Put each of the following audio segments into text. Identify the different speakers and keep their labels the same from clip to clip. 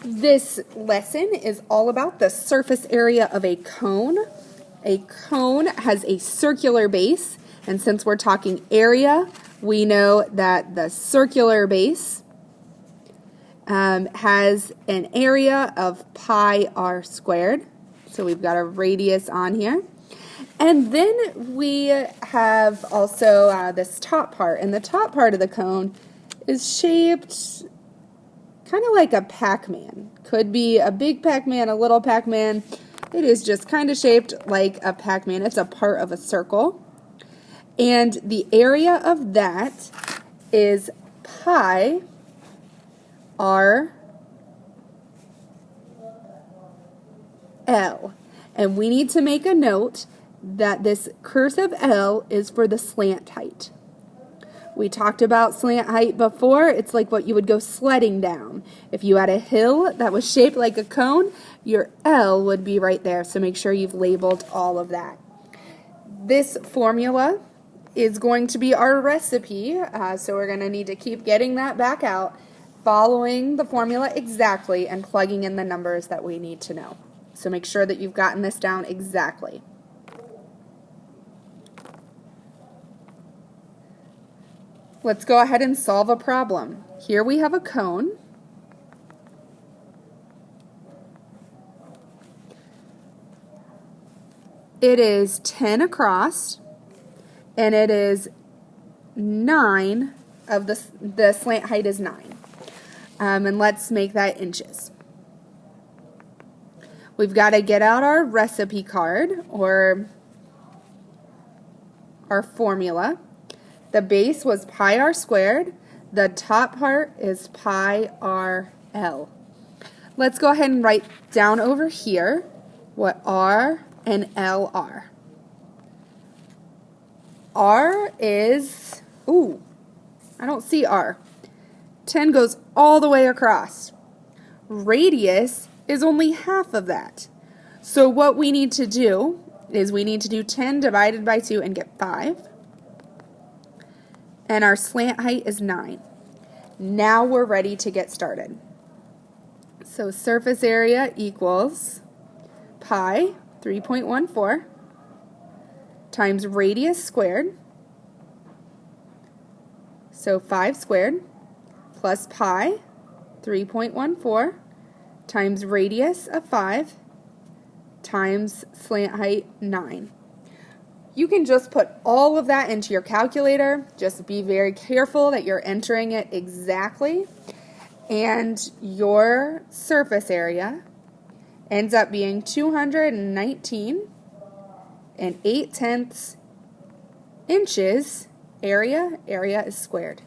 Speaker 1: This lesson is all about the surface area of a cone. A cone has a circular base, and since we're talking area, we know that the circular base has an area of pi r squared. So we've got a radius on here. And then we have also this top part, and the top part of the cone is shaped kind of like a Pac-Man. Could be a big Pac-Man, a little Pac-Man. It is just kind of shaped like a Pac-Man. It's a part of a circle. And the area of that is pi r L. And we need to make a note that this cursive L is for the slant height. We talked about slant height before. It's like what you would go sledding down. If you had a hill that was shaped like a cone, your L would be right there. So make sure you've labeled all of that. This formula is going to be our recipe, so we're going to need to keep getting that back out, following the formula exactly, and plugging in the numbers that we need to know. So make sure that you've gotten this down exactly. Let's go ahead and solve a problem. Here we have a cone. It is 10 across, and it is 9 of the slant height is 9. And let's make that inches. We've got to get out our recipe card, or our formula. The base was pi r squared. The top part is pi r L. Let's go ahead and write down over here what r and L are. R is, I don't see R. 10 goes all the way across. Radius is only half of that. So what we need to do is we need to do 10 divided by 2 and get 5. And our slant height is 9. Now we're ready to get started. So surface area equals pi, 3.14, times radius squared, so 5 squared, plus pi, 3.14, times radius of 5, times slant height 9. You can just put all of that into your calculator. Just be very careful that you're entering it exactly. And your surface area ends up being 219 and 8/10 inches. Area is squared.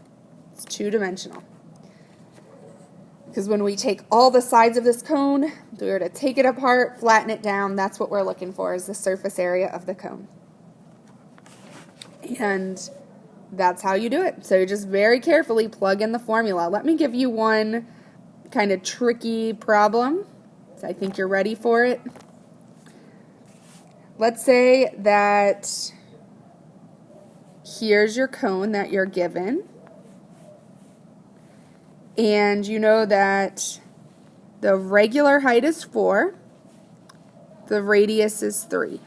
Speaker 1: It's two-dimensional. Because when we take all the sides of this cone, if we were to take it apart, flatten it down, that's what we're looking for, is the surface area of the cone. And that's how you do it. So you just very carefully plug in the formula. Let me give you one kind of tricky problem. So I think you're ready for it. Let's say that here's your cone that you're given. And you know that the regular height is 4. The radius is 3.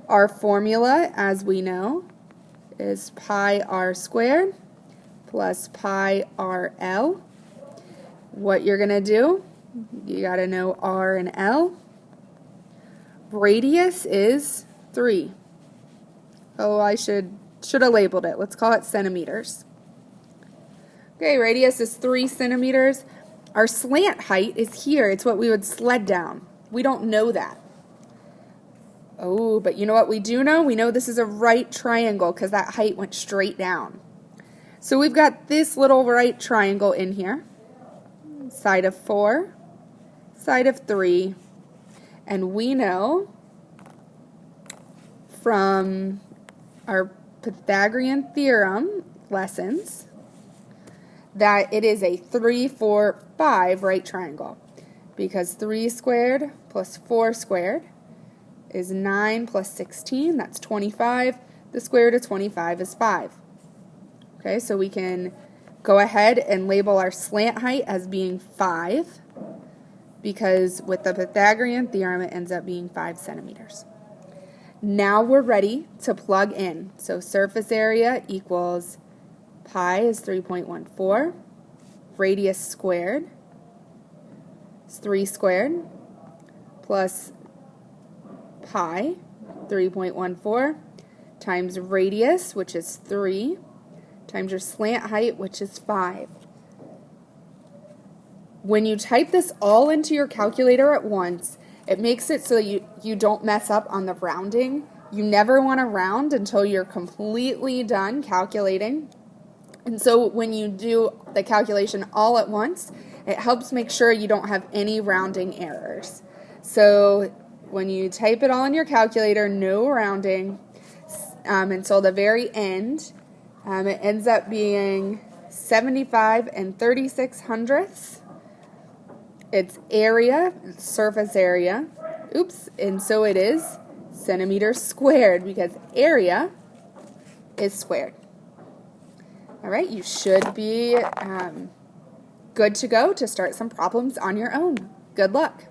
Speaker 1: Our formula, as we know, is pi r squared plus pi r L. What you're going to do, you got to know r and L. Radius is 3. Oh, I should have labeled it. Let's call it centimeters. Okay, radius is 3 centimeters. Our slant height is here. It's what we would sled down. We don't know that. Oh, but you know what we do know? We know this is a right triangle because that height went straight down. So we've got this little right triangle in here. Side of 4, side of 3. And we know from our Pythagorean theorem lessons that it is a 3, 4, 5 right triangle. Because 3 squared plus 4 squared is 9 plus 16, that's 25. The square root of 25 is 5. Okay, so we can go ahead and label our slant height as being 5, because with the Pythagorean theorem it ends up being 5 centimeters. Now we're ready to plug in. So surface area equals pi is 3.14, radius squared is 3 squared, plus pi, 3.14, times radius, which is 3, times your slant height, which is 5. When you type this all into your calculator at once, it makes it so you don't mess up on the rounding. You never want to round until you're completely done calculating. And so when you do the calculation all at once, it helps make sure you don't have any rounding errors. So when you type it all in your calculator, no rounding, until the very end, it ends up being 75 and 36/100ths. It's area, surface area, and so it is centimeters squared, because area is squared. All right, you should be good to go to start some problems on your own. Good luck.